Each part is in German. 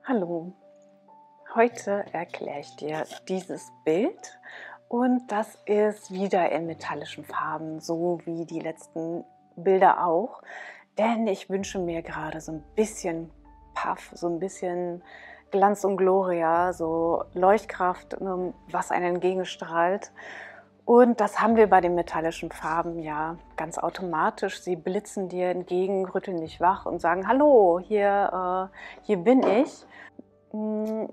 Hallo, heute erkläre ich dir dieses Bild und das ist wieder in metallischen Farben, so wie die letzten Bilder auch, denn ich wünsche mir gerade so ein bisschen Puff, so ein bisschen Glanz und Gloria, so Leuchtkraft, was einen entgegenstrahlt. Und das haben wir bei den metallischen Farben ja ganz automatisch. Sie blitzen dir entgegen, rütteln dich wach und sagen: Hallo, hier bin ich. Hm,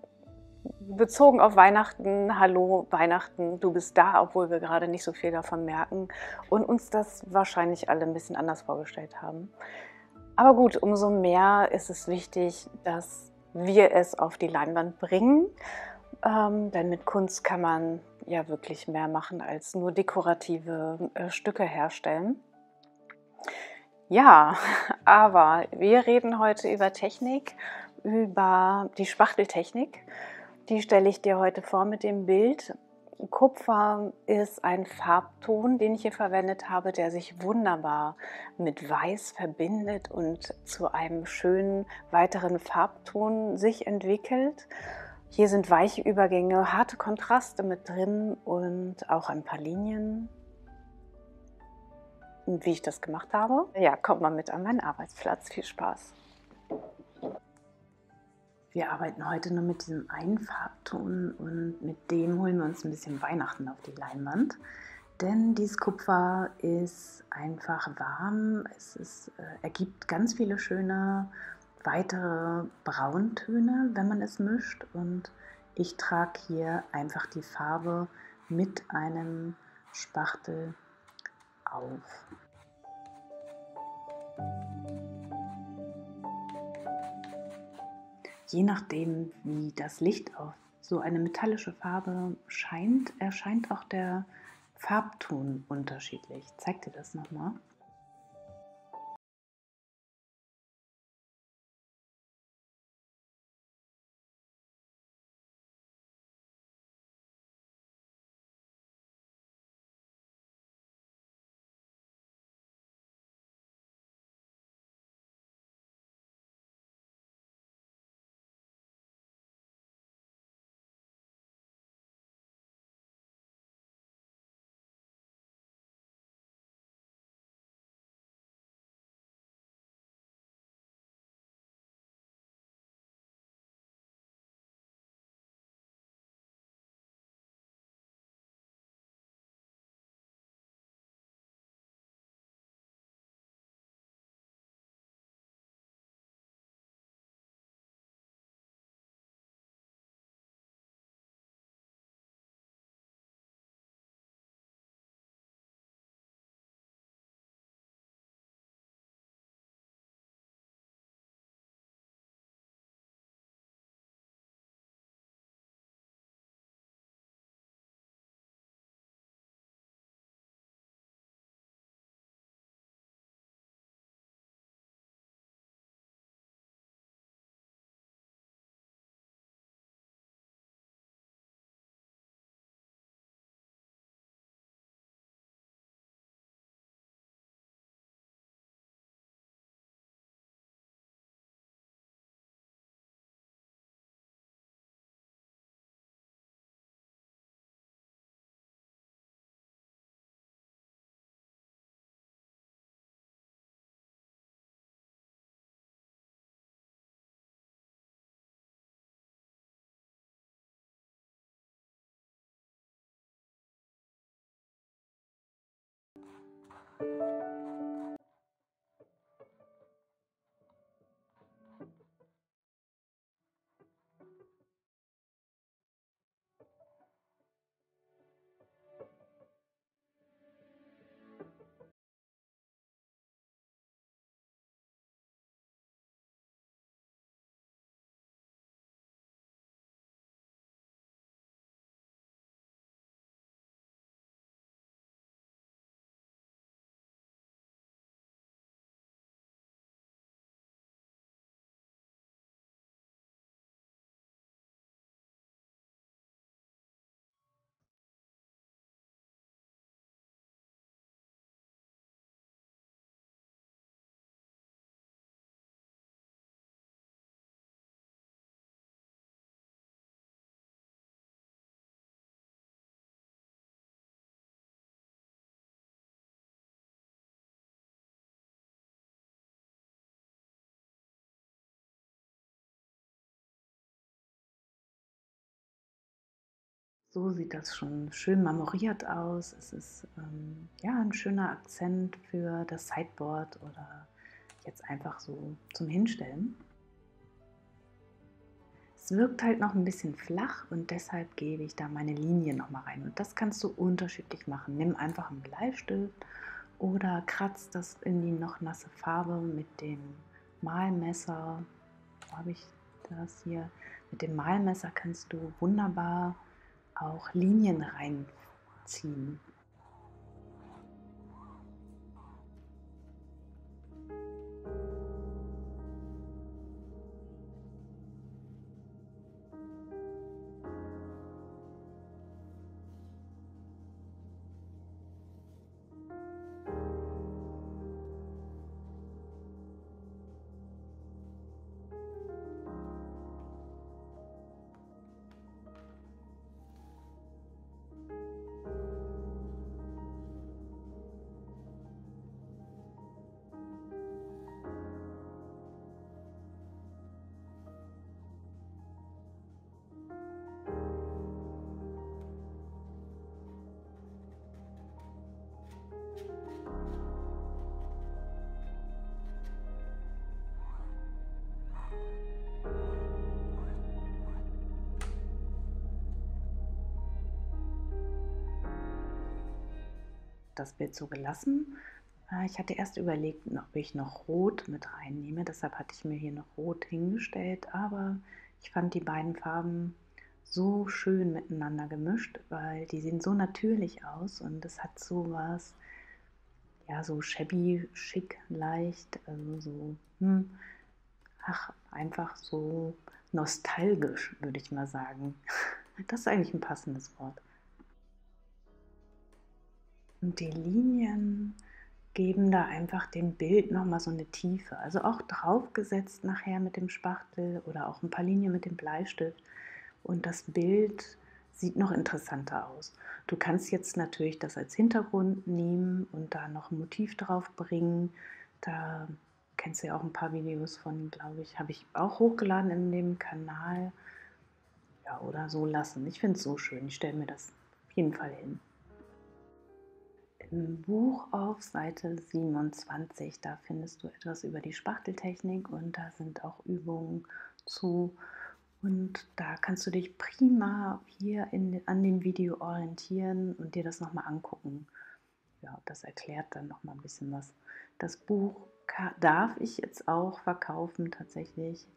bezogen auf Weihnachten, hallo Weihnachten, du bist da, obwohl wir gerade nicht so viel davon merken und uns das wahrscheinlich alle ein bisschen anders vorgestellt haben. Aber gut, umso mehr ist es wichtig, dass wir es auf die Leinwand bringen, denn mit Kunst kann man ja wirklich mehr machen als nur dekorative Stücke herstellen. Ja, aber wir reden heute über Technik, über die Spachteltechnik. Die stelle ich dir heute vor mit dem Bild. Kupfer ist ein Farbton, den ich hier verwendet habe, der sich wunderbar mit Weiß verbindet und zu einem schönen weiteren Farbton sich entwickelt. Hier sind weiche Übergänge, harte Kontraste mit drin und auch ein paar Linien. Und wie ich das gemacht habe? Ja, kommt mal mit an meinen Arbeitsplatz. Viel Spaß! Wir arbeiten heute nur mit diesem einen Farbton und mit dem holen wir uns ein bisschen Weihnachten auf die Leinwand. Denn dieses Kupfer ist einfach warm, ergibt ganz viele schöne weitere Brauntöne, wenn man es mischt. Und ich trage hier einfach die Farbe mit einem Spachtel auf. Je nachdem, wie das Licht auf so eine metallische Farbe scheint, erscheint auch der Farbton unterschiedlich. Ich zeige dir das nochmal. So sieht das schon schön marmoriert aus. Es ist ja ein schöner Akzent für das Sideboard oder jetzt einfach so zum Hinstellen. Es wirkt halt noch ein bisschen flach und deshalb gebe ich da meine Linien noch mal rein. Und das kannst du unterschiedlich machen. Nimm einfach einen Bleistift oder kratz das in die noch nasse Farbe mit dem Malmesser. Wo habe ich das hier? Mit dem Malmesser kannst du wunderbar auch Linien reinziehen. Das Bild so gelassen. Ich hatte erst überlegt, ob ich noch Rot mit reinnehme, deshalb hatte ich mir hier noch Rot hingestellt, aber ich fand die beiden Farben so schön miteinander gemischt, weil die sehen so natürlich aus und es hat so was, ja, so shabby, schick, leicht, also so, einfach so nostalgisch, würde ich mal sagen. Das ist eigentlich ein passendes Wort. Und die Linien geben da einfach dem Bild noch mal so eine Tiefe. Also auch draufgesetzt nachher mit dem Spachtel oder auch ein paar Linien mit dem Bleistift und das Bild sieht noch interessanter aus. Du kannst jetzt natürlich das als Hintergrund nehmen und da noch ein Motiv drauf bringen. Da kennst du ja auch ein paar Videos von, glaube ich, habe ich auch hochgeladen in dem Kanal. Ja, oder so lassen. Ich finde es so schön. Ich stelle mir das auf jeden Fall hin. Im Buch auf Seite 27, da findest du etwas über die Spachteltechnik und da sind auch Übungen zu. Und da kannst du dich prima hier an dem Video orientieren und dir das nochmal angucken. Ja, das erklärt dann nochmal ein bisschen was. Das Buch darf ich jetzt auch verkaufen tatsächlich.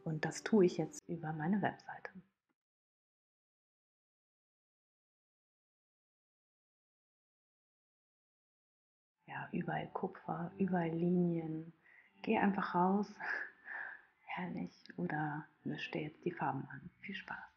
Und das tue ich jetzt über meine Webseite. Ja, überall Kupfer, überall Linien. Geh einfach raus, herrlich, oder misch dir jetzt die Farben an. Viel Spaß!